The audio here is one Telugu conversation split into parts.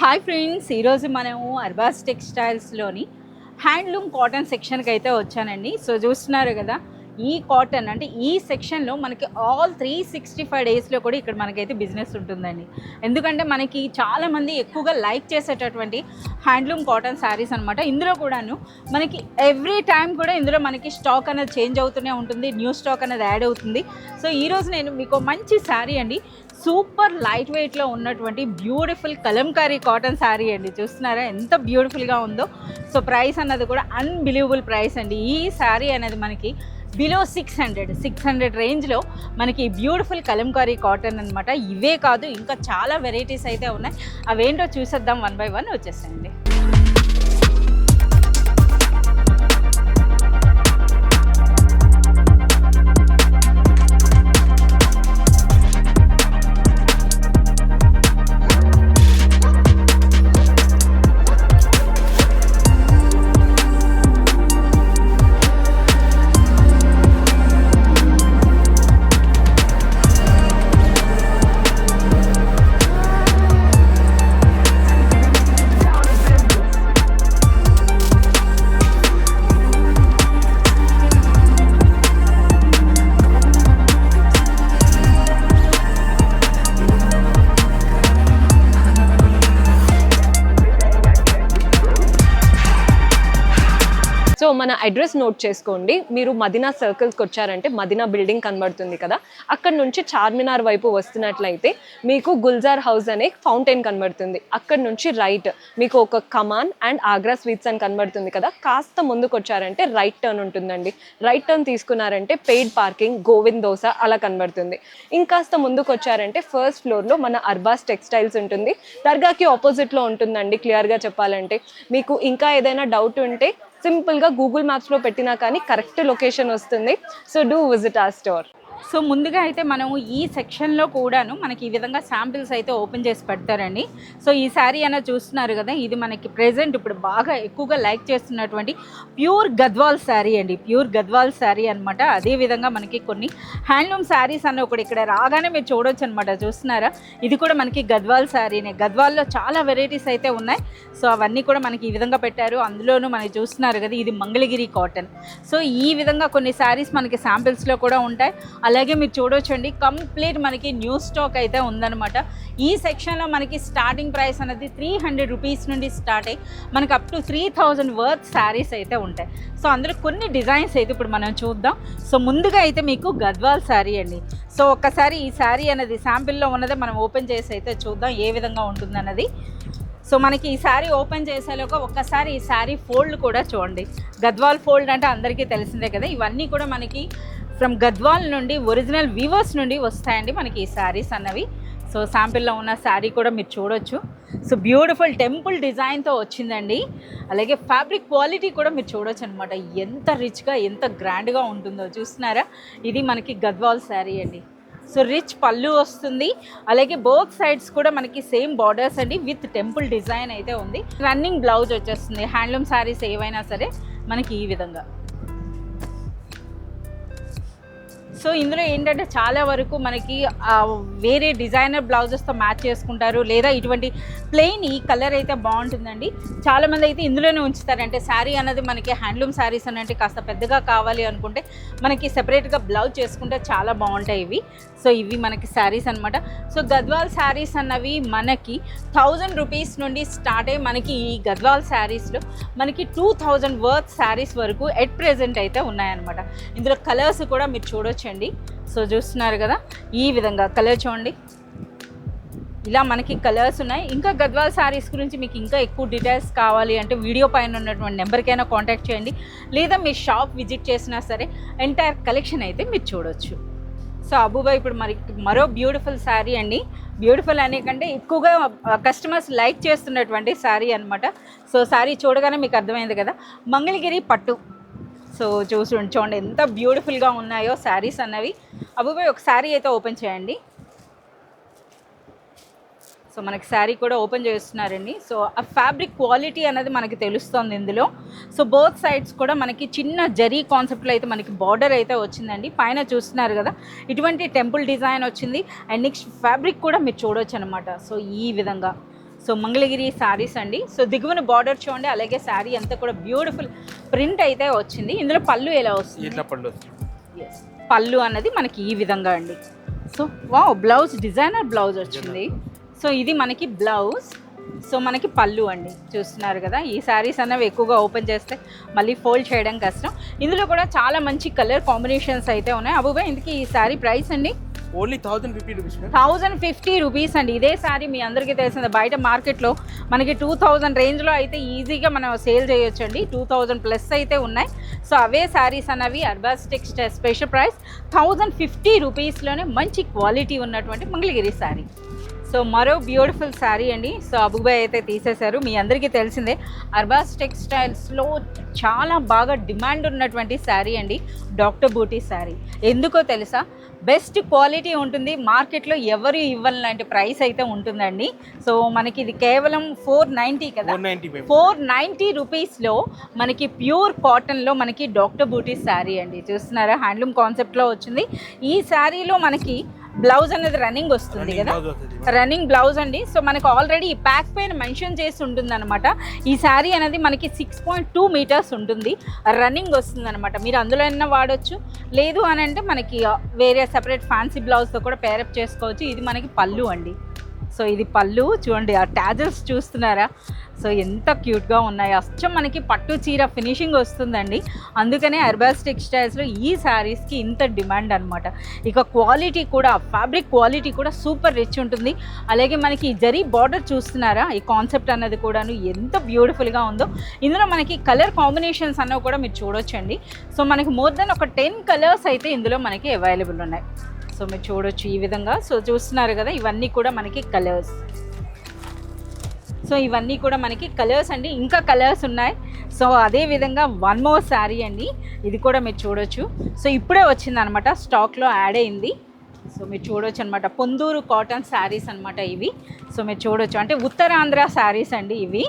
హాయ్ ఫ్రెండ్స్, ఈరోజు మనము అర్బాస్ టెక్స్టైల్స్లోని హ్యాండ్లూమ్ కాటన్ సెక్షన్కి అయితే వచ్చానండి. సో చూస్తున్నారు కదా, ఈ కాటన్ అంటే ఈ సెక్షన్లో మనకి ఆల్ 365 డేస్లో కూడా ఇక్కడ మనకైతే బిజినెస్ ఉంటుందండి. ఎందుకంటే మనకి చాలామంది ఎక్కువగా లైక్ చేసేటటువంటి హ్యాండ్లూమ్ కాటన్ శారీస్ అనమాట. ఇందులో కూడాను మనకి ఎవ్రీ టైం కూడా ఇందులో మనకి స్టాక్ అనేది చేంజ్ అవుతూనే ఉంటుంది, న్యూ స్టాక్ అనేది యాడ్ అవుతుంది. సో ఈరోజు నేను మీకు మంచి శారీ అండి, సూపర్ లైట్ వెయిట్లో ఉన్నటువంటి బ్యూటిఫుల్ కలంకారీ కాటన్ శారీ అండి. చూస్తున్నారా ఎంత బ్యూటిఫుల్గా ఉందో. సో ప్రైస్ అన్నది కూడా అన్బిలీవబుల్ ప్రైస్ అండి. ఈ శారీ అనేది మనకి బిలో 600 రేంజ్లో మనకి బ్యూటిఫుల్ కలంకారీ కాటన్ అనమాట. ఇవే కాదు, ఇంకా చాలా వెరైటీస్ అయితే ఉన్నాయి. అవేంటో చూసేద్దాం, 1 by 1 వచ్చేసాయండి. సో మన అడ్రస్ నోట్ చేసుకోండి. మీరు మదీనా సర్కిల్స్కి వచ్చారంటే మదీనా బిల్డింగ్ కనబడుతుంది కదా, అక్కడ నుంచి చార్మినార్ వైపు వస్తున్నట్లయితే మీకు గుల్జార్ హౌస్ అనే ఫౌంటైన్ కనబడుతుంది. అక్కడ నుంచి రైట్ మీకు ఒక కమాన్ అండ్ ఆగ్రా స్వీట్స్ అని కనబడుతుంది కదా, కాస్త ముందుకు వచ్చారంటే రైట్ టర్న్ ఉంటుందండి. రైట్ టర్న్ తీసుకున్నారంటే పెయిడ్ పార్కింగ్, గోవింద్ దోస అలా కనబడుతుంది. ఇంకాస్త ముందుకు వచ్చారంటే ఫస్ట్ ఫ్లోర్లో మన అర్బాస్ టెక్స్టైల్స్ ఉంటుంది. దర్గాకి ఆపోజిట్లో ఉంటుందండి. క్లియర్గా చెప్పాలంటే మీకు ఇంకా ఏదైనా డౌట్ ఉంటే సింపుల్గా గూగుల్ మ్యాప్స్లో పెట్టినా కానీ కరెక్ట్ లొకేషన్ వస్తుంది. So do visit our store. So ముందుగా అయితే మనము ఈ సెక్షన్లో కూడాను మనకి ఈ విధంగా శాంపిల్స్ అయితే ఓపెన్ చేసి పెడతారండి. సో ఈ శారీ అనేది చూస్తున్నారు కదా, ఇది మనకి ప్రెజెంట్ ఇప్పుడు బాగా ఎక్కువగా లైక్ చేస్తున్నటువంటి ప్యూర్ గద్వాల్ శారీ అండి. ప్యూర్ గద్వాల్ శారీ అనమాట. అదేవిధంగా మనకి కొన్ని హ్యాండ్లూమ్ శారీస్ అన్న ఒకటి ఇక్కడ రాగానే మీరు చూడొచ్చు అనమాట. చూస్తున్నారా, ఇది కూడా మనకి గద్వాల్ శారీనే. గద్వాల్లో చాలా వెరైటీస్ అయితే ఉన్నాయి. సో అవన్నీ కూడా మనకి ఈ విధంగా పెట్టారు. అందులోనూ మనకి చూస్తున్నారు కదా, ఇది మంగళగిరి కాటన్. సో ఈ విధంగా కొన్ని శారీస్ మనకి శాంపిల్స్లో కూడా ఉంటాయి. అలాగే మీరు చూడొచ్చండి, కంప్లీట్ మనకి న్యూ స్టాక్ అయితే ఉందన్నమాట. ఈ సెక్షన్లో మనకి స్టార్టింగ్ ప్రైస్ అనేది 300 రూపీస్ నుండి స్టార్ట్ అయ్యి మనకి అప్ టు 3000 వర్త్ శారీస్ అయితే ఉంటాయి. సో అందులో కొన్ని డిజైన్స్ అయితే ఇప్పుడు మనం చూద్దాం. సో ముందుగా అయితే మీకు గద్వాల్ శారీ అండి. సో ఒక్కసారి ఈ శారీ అనేది శాంపిల్లో ఉన్నదే మనం ఓపెన్ చేసి అయితే చూద్దాం ఏ విధంగా ఉంటుందన్నది. సో మనకి ఈ శారీ ఓపెన్ చేసేలోగా ఒక్కసారి ఈ శారీ ఫోల్డ్ కూడా చూడండి. గద్వాల్ ఫోల్డ్ అంటే అందరికీ తెలిసిందే కదా. ఇవన్నీ కూడా మనకి ఫ్రమ్ గద్వాల్ నుండి ఒరిజినల్ వీవర్స్ నుండి వస్తాయండి మనకి ఈ శారీస్ అన్నవి. సో శాంపిల్లో ఉన్న శారీ కూడా మీరు చూడొచ్చు. సో బ్యూటిఫుల్ టెంపుల్ డిజైన్తో వచ్చిందండి. అలాగే ఫ్యాబ్రిక్ క్వాలిటీ కూడా మీరు చూడొచ్చు అనమాట. ఎంత రిచ్గా ఎంత గ్రాండ్గా ఉంటుందో చూస్తున్నారా. ఇది మనకి గద్వాల్ శారీ అండి. సో రిచ్ పళ్ళు వస్తుంది. అలాగే బోత్ సైడ్స్ కూడా మనకి సేమ్ బార్డర్స్ అండి విత్ టెంపుల్ డిజైన్ అయితే ఉంది. రన్నింగ్ బ్లౌజ్ వచ్చేస్తుంది. హ్యాండ్లూమ్ శారీస్ ఏవైనా సరే మనకి ఈ విధంగా. సో ఇందులో ఏంటంటే చాలా వరకు మనకి వేరే డిజైనర్ బ్లౌజెస్తో మ్యాచ్ చేసుకుంటారు, లేదా ఇటువంటి ప్లెయిన్ ఈ కలర్ అయితే బాగుంటుందండి. చాలామంది అయితే ఇందులోనే ఉంచుతారంటే శారీ అన్నది మనకి హ్యాండ్లూమ్ శారీస్ అనంటే కాస్త పెద్దగా కావాలి అనుకుంటే మనకి సెపరేట్గా బ్లౌజ్ చేసుకుంటే చాలా బాగుంటాయి ఇవి. సో ఇవి మనకి శారీస్ అనమాట. సో గద్వాల్ శారీస్ అన్నవి మనకి 1000 రూపీస్ నుండి స్టార్ట్ అయ్యి మనకి ఈ గద్వాల్ శారీస్లో మనకి 2000 వర్త్ శారీస్ వరకు ఎట్ ప్రెజెంట్ అయితే ఉన్నాయన్నమాట. ఇందులో కలర్స్ కూడా మీరు చూడొచ్చు. సో చూస్తున్నారు కదా, ఈ విధంగా కలర్ చూడండి. ఇలా మనకి కలర్స్ ఉన్నాయి. ఇంకా గద్వాల్ శారీస్ గురించి మీకు ఇంకా ఎక్కువ డీటెయిల్స్ కావాలి అంటే వీడియో పైన ఉన్నటువంటి నెంబర్కైనా కాంటాక్ట్ చేయండి, లేదా మీ షాప్ విజిట్ చేసినా సరే ఎంటైర్ కలెక్షన్ అయితే మీరు చూడొచ్చు. సో అబూబాయ్ ఇప్పుడు మరో బ్యూటిఫుల్ శారీ అండి. బ్యూటిఫుల్ అనే కంటే ఎక్కువగా కస్టమర్స్ లైక్ చేస్తున్నటువంటి శారీ అనమాట. సో శారీ చూడగానే మీకు అర్థమైంది కదా, మంగళగిరి పట్టు. సో చూడండి ఎంత బ్యూటిఫుల్గా ఉన్నాయో శారీస్ అన్నవి. అబూబాయ్ ఒక శారీ అయితే ఓపెన్ చేయండి. సో మనకి శారీ కూడా ఓపెన్ చేస్తున్నారండి. సో ఆ ఫ్యాబ్రిక్ క్వాలిటీ అనేది మనకి తెలుస్తుంది ఇందులో. సో బోత్ సైడ్స్ కూడా మనకి చిన్న జరీ కాన్సెప్ట్లో అయితే మనకి బార్డర్ అయితే వచ్చిందండి. పైన చూస్తున్నారు కదా, ఇటువంటి టెంపుల్ డిజైన్ వచ్చింది. అండ్ నెక్స్ట్ ఫ్యాబ్రిక్ కూడా మీరు చూడొచ్చు అనమాట. సో ఈ విధంగా సో మంగళగిరి శారీస్ అండి. సో దిగువన బార్డర్ చూడండి, అలాగే శారీ అంతా కూడా బ్యూటిఫుల్ ప్రింట్ అయితే వచ్చింది. ఇందులో పళ్ళు ఎలా వస్తుంది? ఇట్లా పళ్ళు ఎస్, పళ్ళు అన్నది మనకి ఈ విధంగా అండి. So wow, blouse designer blouse వచ్చింది. సో ఇది మనకి బ్లౌజ్, సో మనకి పళ్ళు అండి. చూస్తున్నారు కదా, ఈ శారీస్ అన్నవి ఎక్కువగా ఓపెన్ చేస్తే మళ్ళీ ఫోల్డ్ చేయడం కష్టం. ఇందులో కూడా చాలా మంచి కలర్ కాంబినేషన్స్ అయితే ఉన్నాయి. అబ్బుబాయ్, ఇందుకు ఈ శారీ ప్రైస్ అండి? Only 1050 rupees. 1050 రూపీస్ అండి. ఇదే శారీ మీ అందరికీ తెలిసింది, బయట మార్కెట్లో మనకి 2000 రేంజ్లో అయితే ఈజీగా మనం సేల్ చేయొచ్చండి. 2000 ప్లస్ అయితే ఉన్నాయి. సో అవే శారీస్ అన్నవి అర్బాస్ టెక్స్టైల్ స్పెషల్ ప్రైస్ 1050 రూపీస్లోనే మంచి క్వాలిటీ ఉన్నటువంటి మంగళగిరి శారీ. సో మరో బ్యూటిఫుల్ శారీ అండి. సో అబుబాయ్ అయితే తీసేశారు. మీ అందరికీ తెలిసిందే, అర్బాస్ టెక్స్టైల్స్లో చాలా బాగా డిమాండ్ ఉన్నటువంటి శారీ అండి డాక్టర్ బూటీ శారీ. ఎందుకో తెలుసా, బెస్ట్ క్వాలిటీ ఉంటుంది, మార్కెట్లో ఎవరు ఇవ్వలాంటి ప్రైస్ అయితే ఉంటుందండి. సో మనకి ఇది కేవలం 490 కదా, 490 రూపీస్లో మనకి ప్యూర్ కాటన్లో మనకి డాక్టర్ బూటీ శారీ అండి. చూస్తున్నారా, హ్యాండ్లూమ్ కాన్సెప్ట్లో వచ్చింది. ఈ శారీలో మనకి బ్లౌజ్ అనేది రన్నింగ్ వస్తుంది కదా, రన్నింగ్ బ్లౌజ్ అండి. సో మనకు ఆల్రెడీ ఈ ప్యాక్ పైన మెన్షన్ చేసి ఉంటుంది అనమాట. ఈ శారీ అనేది మనకి 6.2 మీటర్స్ ఉంటుంది, రన్నింగ్ వస్తుంది అనమాట. మీరు అందులో అయినా వాడచ్చు, లేదు అని అంటే మనకి వేరే సెపరేట్ ఫ్యాన్సీ బ్లౌజ్తో కూడా పేరప్ చేసుకోవచ్చు. ఇది మనకి పళ్ళు అండి. సో ఇది పళ్ళు చూడండి, ఆ ట్యాజల్స్ చూస్తున్నారా, సో ఎంత క్యూట్గా ఉన్నాయి. అచ్చం మనకి పట్టు చీర ఫినిషింగ్ వస్తుందండి. అందుకనే అర్బాస్ టెక్స్టైల్స్లో ఈ శారీస్కి ఇంత డిమాండ్ అనమాట. ఇక క్వాలిటీ కూడా, ఫ్యాబ్రిక్ క్వాలిటీ కూడా సూపర్ రిచ్ ఉంటుంది. అలాగే మనకి ఈ జరీ బార్డర్ చూస్తున్నారా, ఈ కాన్సెప్ట్ అన్నది కూడాను ఎంత బ్యూటిఫుల్గా ఉందో. ఇందులో మనకి కలర్ కాంబినేషన్స్ అన్నవి కూడా మీరు చూడొచ్చండి. సో మనకి మోర్ దెన్ ఒక 10 కలర్స్ అయితే ఇందులో మనకి అవైలబుల్ ఉన్నాయి. సో మీరు చూడొచ్చు ఈ విధంగా. సో చూస్తున్నారు కదా, ఇవన్నీ కూడా మనకి కలర్స్. సో ఇవన్నీ కూడా మనకి కలర్స్ అండి, ఇంకా కలర్స్ ఉన్నాయి. సో అదే విధంగా వన్ మోర్ శారీ అండి, ఇది కూడా మీరు చూడొచ్చు. సో ఇప్పుడే వచ్చింది అనమాట, స్టాక్లో యాడ్ అయింది. సో మీరు చూడొచ్చు అనమాట, పొందూరు కాటన్ శారీస్ అనమాట ఇవి. సో మీరు చూడొచ్చు, అంటే ఉత్తరాంధ్ర శారీస్ అండి ఇవి,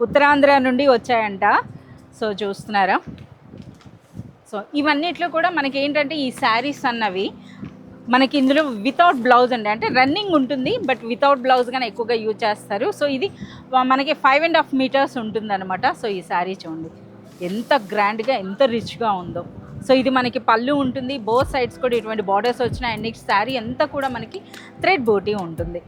ఉత్తరాంధ్ర నుండి వచ్చాయంట. సో చూస్తున్నారా, సో ఇవన్నిట్లో కూడా మనకి ఏంటంటే ఈ శారీస్ అన్నవి మనకి ఇందులో వితౌట్ బ్లౌజ్ అండి, అంటే రన్నింగ్ ఉంటుంది బట్ వితౌట్ బ్లౌజ్ కానీ ఎక్కువగా యూజ్ చేస్తారు. సో ఇది మనకి 5.5 మీటర్స్ ఉంటుంది అనమాట. సో ఈ శారీ చూడండి ఎంత గ్రాండ్గా, ఎంత రిచ్గా ఉందో. సో ఇది మనకి పళ్ళు ఉంటుంది, బోత్ సైడ్స్ కూడా ఇటువంటి బార్డర్స్ వచ్చినాయి. అండ్ నెక్స్ట్ శారీ అంతా కూడా మనకి థ్రెడ్ బూటీ ఉంటుంది.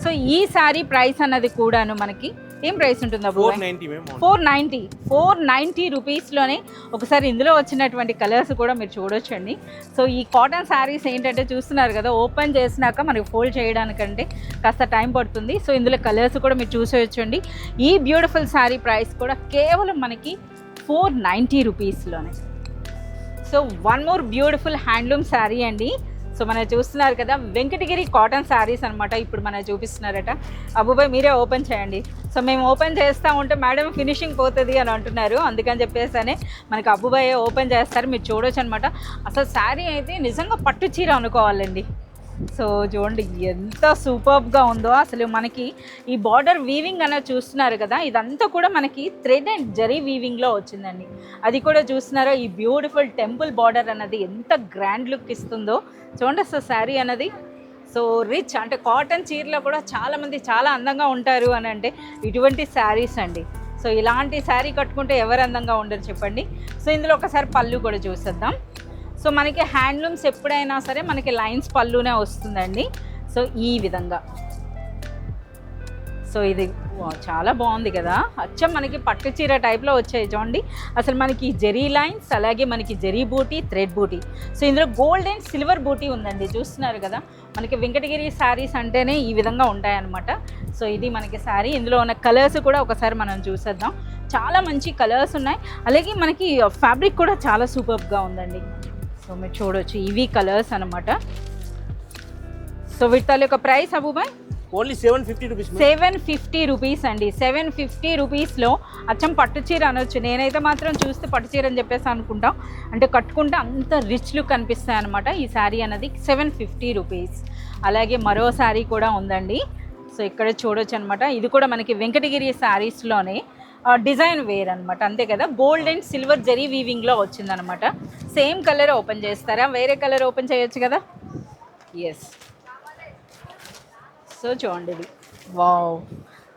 సో ఈ శారీ ప్రైస్ అన్నది కూడాను మనకి ఏం ప్రైస్ ఉంటుంది? 490 రూపీస్లోనే. ఒకసారి ఇందులో వచ్చినటువంటి కలర్స్ కూడా మీరు చూడొచ్చండి. సో ఈ కాటన్ శారీస్ ఏంటంటే చూస్తున్నారు కదా, ఓపెన్ చేసినాక మనకి ఫోల్డ్ చేయడానికంటే కాస్త టైం పడుతుంది. సో ఇందులో కలర్స్ కూడా మీరు చూసేయచ్చండి. ఈ బ్యూటిఫుల్ శారీ ప్రైస్ కూడా కేవలం మనకి 490 రూపీస్లోనే. So one more beautiful handloom sari అండి. సో మనం చూస్తున్నారు కదా, వెంకటగిరి కాటన్ శారీస్ అనమాట ఇప్పుడు మనం చూపిస్తున్నారట. అబ్బుబాయ్ మీరే ఓపెన్ చేయండి. సో మేము ఓపెన్ చేస్తూ ఉంటే మేడం ఫినిషింగ్ పోతుంది అని అంటున్నారు, అందుకని చెప్పేసి మనకి అబ్బుబాయ్ ఓపెన్ చేస్తారు, మీరు చూడొచ్చు అనమాట. అసలు శారీ అయితే నిజంగా పట్టు చీర అనుకోవాలండి. సో చూడండి ఎంత సూపర్బ్గా ఉందో. అసలు మనకి ఈ బార్డర్ వీవింగ్ అనేది చూస్తున్నారు కదా, ఇదంతా కూడా మనకి థ్రెడ్ అండ్ జరీ వీవింగ్లో వచ్చిందండి. అది కూడా చూస్తున్నారో, ఈ బ్యూటిఫుల్ టెంపుల్ బార్డర్ అన్నది ఎంత గ్రాండ్ లుక్ ఇస్తుందో చూడండి. అసలు శారీ అన్నది సో రిచ్, అంటే కాటన్ చీరలో కూడా చాలామంది చాలా అందంగా ఉంటారు అని అంటే ఇటువంటి శారీస్ అండి. సో ఇలాంటి శారీ కట్టుకుంటే ఎవరు అందంగా ఉండరు చెప్పండి. సో ఇందులో ఒకసారి పళ్ళు కూడా చూసేద్దాం. సో మనకి హ్యాండ్లూమ్స్ ఎప్పుడైనా సరే మనకి లైన్స్ పళ్ళునే వస్తుందండి. సో ఈ విధంగా, సో ఇది చాలా బాగుంది కదా, అచ్చం మనకి పట్టు చీర టైప్లో వచ్చాయి చూడండి. అసలు మనకి జెరీ లైన్స్, అలాగే మనకి జెరీ బూటీ, థ్రెడ్ బూటీ. సో ఇందులో గోల్డ్ అండ్ సిల్వర్ బూటీ ఉందండి, చూస్తున్నారు కదా. మనకి వెంకటగిరి శారీస్ అంటేనే ఈ విధంగా ఉంటాయన్నమాట. సో ఇది మనకి శారీ. ఇందులో ఉన్న కలర్స్ కూడా ఒకసారి మనం చూసేద్దాం. చాలా మంచి కలర్స్ ఉన్నాయి, అలాగే మనకి ఫ్యాబ్రిక్ కూడా చాలా సూపర్గా ఉందండి. సో మీరు చూడొచ్చు, ఇవి కలర్స్ అనమాట. సో వీటి యొక్క ప్రైస్ అబుబాయ్ ఓన్లీ 750 రూపీస్. 750 రూపీస్ అండి. 750 రూపీస్లో అచ్చం పట్టు చీర అనొచ్చు. నేనైతే మాత్రం చూస్తే పట్టు చీర అని చెప్పేసి అనుకుంటాం, అంటే కట్టుకుంటే అంత రిచ్ లుక్ అనిపిస్తాయి అనమాట. ఈ శారీ అనేది 750 రూపీస్. అలాగే మరో శారీ కూడా ఉందండి. సో ఇక్కడ చూడొచ్చు అనమాట, ఇది కూడా మనకి వెంకటగిరి శారీస్లోనే డిజైన్ వేర్ అనమాట, అంతే కదా. గోల్డ్ అండ్ సిల్వర్ జరీ వీవింగ్లో వచ్చిందనమాట. సేమ్ కలర్ ఓపెన్ చేస్తారా, వేరే కలర్ ఓపెన్ చేయొచ్చు కదా. ఎస్. సో చూడండి ఇది, వావ్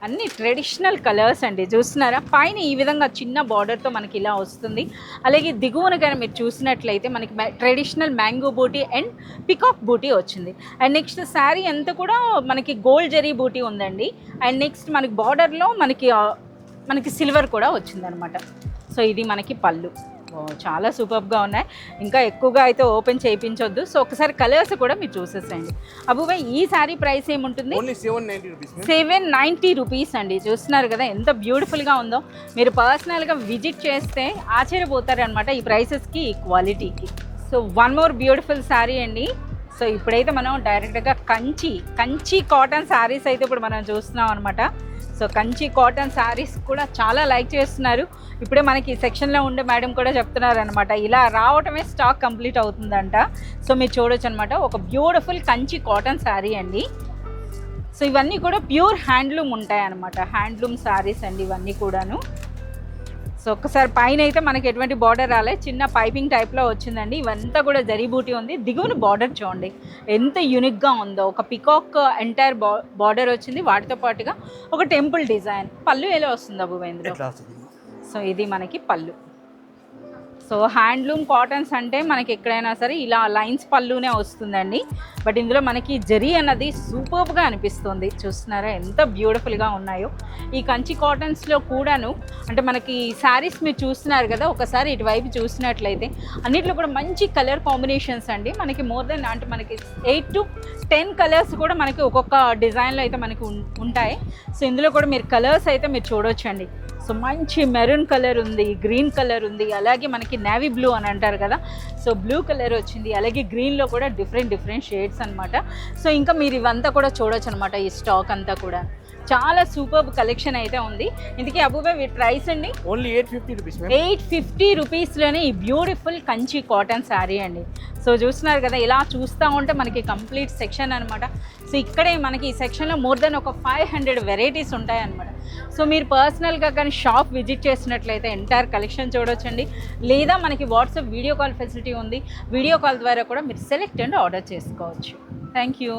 అన్ని ట్రెడిషనల్ కలర్స్ అండి, చూస్తున్నారా? పైన ఈ విధంగా చిన్న బార్డర్తో మనకి ఇలా వస్తుంది. అలాగే దిగువన కానీ మీరు చూసినట్లయితే మనకి traditional mango buti and peacock buti వచ్చింది. అండ్ నెక్స్ట్ శారీ అంతా కూడా మనకి గోల్డ్ జరీ బూటీ ఉందండి. అండ్ నెక్స్ట్ మనకి బార్డర్లో మనకి సిల్వర్ కూడా వచ్చిందనమాట. సో ఇది మనకి పళ్ళు. చాలా సూపర్గా ఉన్నాయి. ఇంకా ఎక్కువగా అయితే ఓపెన్ చేయించొద్దు. సో ఒకసారి కలర్స్ కూడా మీరు చూసేసేయండి. అబ్బుబాయ్, ఈ శారీ ప్రైస్ ఏముంటుంది? Only 790 rupees. 790 రూపీస్ అండి. చూస్తున్నారు కదా ఎంత బ్యూటిఫుల్గా ఉందో. మీరు పర్సనల్గా విజిట్ చేస్తే ఆశ్చర్యపోతారు అనమాట ఈ ప్రైసెస్కి, ఈ క్వాలిటీకి. So one more beautiful sari అండి. సో ఇప్పుడైతే మనం డైరెక్ట్గా కంచి కాటన్ శారీస్ అయితే ఇప్పుడు మనం చూస్తున్నాం అనమాట. సో కంచి కాటన్ శారీస్ కూడా చాలా లైక్ చేస్తున్నారు. ఇప్పుడే మనకి సెక్షన్లో ఉండే మేడం కూడా చెప్తున్నారు అనమాట, ఇలా రావటమే స్టాక్ కంప్లీట్ అవుతుందంట. సో మీరు చూడొచ్చు అనమాట, ఒక బ్యూటిఫుల్ కంచి కాటన్ శారీ అండి. సో ఇవన్నీ కూడా ప్యూర్ హ్యాండ్లూమ్ ఉంటాయి అనమాట, హ్యాండ్లూమ్ శారీస్ అండి ఇవన్నీ కూడాను. సో ఒక్కసారి పైన అయితే మనకి ఎటువంటి బార్డర్ రాలే, చిన్న పైపింగ్ టైప్లో వచ్చిందండి. ఇవంతా కూడా జరీ బూటీ ఉంది. దిగువన బార్డర్ చూడండి ఎంత యూనిక్గా ఉందో. ఒక పికాక్ ఎంటైర్ బార్డర్ వచ్చింది, వాటితో పాటుగా ఒక టెంపుల్ డిజైన్. పళ్ళు ఎలా వస్తుంది అబ్బువేంద్ర? సో ఇది మనకి పళ్ళు. సో హ్యాండ్లూమ్ కాటన్స్ అంటే మనకి ఎక్కడైనా సరే ఇలా లైన్స్ పళ్ళునే వస్తుందండి. బట్ ఇందులో మనకి జరీ అన్నది సూపర్గా అనిపిస్తుంది. చూస్తున్నారా ఎంత బ్యూటిఫుల్గా ఉన్నాయో. ఈ కంచి కాటన్స్లో కూడాను అంటే మనకి శారీస్ మీరు చూస్తున్నారు కదా, ఒకసారి ఇటువైపు చూసినట్లయితే అన్నిట్లో కూడా మంచి కలర్ కాంబినేషన్స్ అండి. మనకి మోర్ దెన్ అంటే మనకి 8 to 10 కలర్స్ కూడా మనకి ఒక్కొక్క డిజైన్లో అయితే మనకి ఉంటాయి. సో ఇందులో కూడా మీరు కలర్స్ అయితే మీరు చూడొచ్చండి. సో మంచి మెరూన్ కలర్ ఉంది, గ్రీన్ కలర్ ఉంది, అలాగే మనకి నేవీ బ్లూ అని అంటారు కదా, సో బ్లూ కలర్ వచ్చింది. అలాగే గ్రీన్లో కూడా డిఫరెంట్ షేడ్స్ అనమాట. సో ఇంకా మీరు ఇవంతా కూడా చూడొచ్చు అనమాట. ఈ స్టాక్ అంతా కూడా చాలా సూపర్ కలెక్షన్ అయితే ఉంది. ఇందుకే అబ్బుబాయ్ వీటి ప్రైస్ అండి ఓన్లీ 850 రూపీస్. 850 రూపీస్లోనే ఈ బ్యూటిఫుల్ కంచి కాటన్ శారీ అండి. సో చూస్తున్నారు కదా, ఇలా చూస్తూ ఉంటే మనకి కంప్లీట్ సెక్షన్ అనమాట. సో ఇక్కడే మనకి ఈ సెక్షన్లో మోర్ దెన్ ఒక 500 వెరైటీస్ ఉంటాయి అనమాట. సో మీరు పర్సనల్గా కానీ షాప్ విజిట్ చేసినట్లయితే ఎంటైర్ కలెక్షన్ చూడొచ్చండి. లేదా మనకి వాట్సాప్ వీడియో కాల్ ఫెసిలిటీ ఉంది. వీడియో కాల్ ద్వారా కూడా మీరు సెలెక్ట్ అండ్ ఆర్డర్ చేసుకోవచ్చు. Thank you.